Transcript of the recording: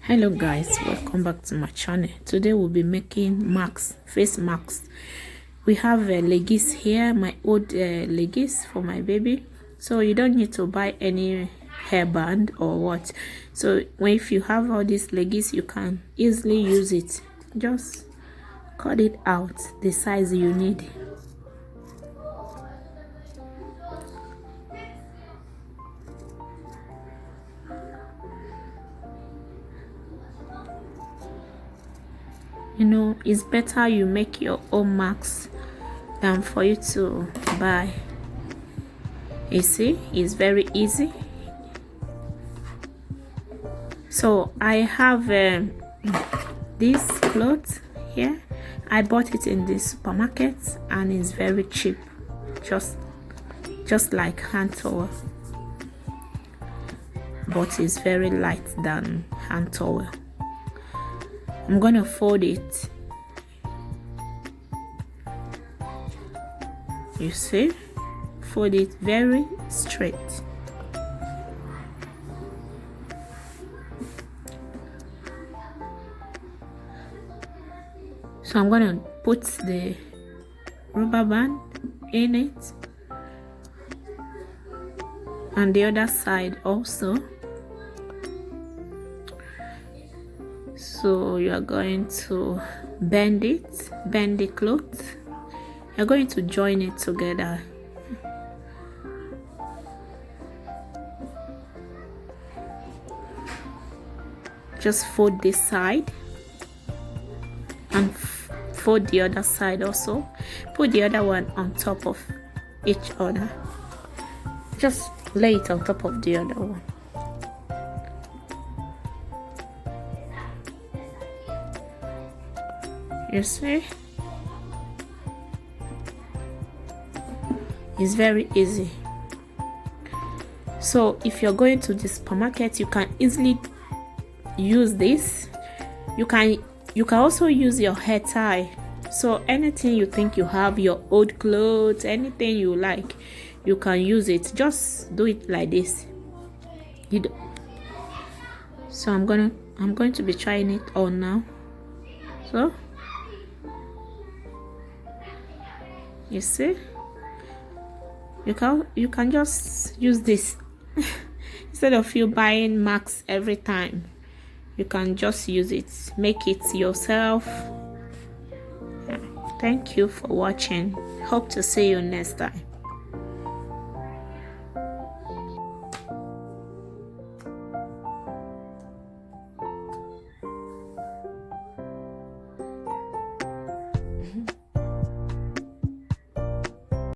Hello guys, welcome back to my channel. Today we'll be making masks, face masks. We have a leggies here, my old leggies for my baby, so you don't need to buy any hairband or what. So if you have all these leggies, you can easily use it. Just cut it out the size you need. You know, it's better you make your own marks than for you to buy. You see, it's very easy. So I have this cloth here. I bought it in the supermarket and it's very cheap, just like hand towel, but it's very light than hand towel. I'm gonna fold it. You see, fold it very straight. So I'm gonna put the rubber band in it, and the other side also. So you are going to bend the cloth. You're going to join it together. Just fold this side and fold the other side also. Put the other one on top of each other. Just lay it on top of the other one. You see, it's very easy. So if you're going to the supermarket, you can easily use this. You can also use your hair tie. So anything you think you have, your old clothes, anything you like, you can use it. Just do it like this. So I'm going to be trying it on now. So you see, you can just use this instead of you buying masks every time. You can just use it, make it yourself. Yeah. Thank you for watching. Hope to see you next time.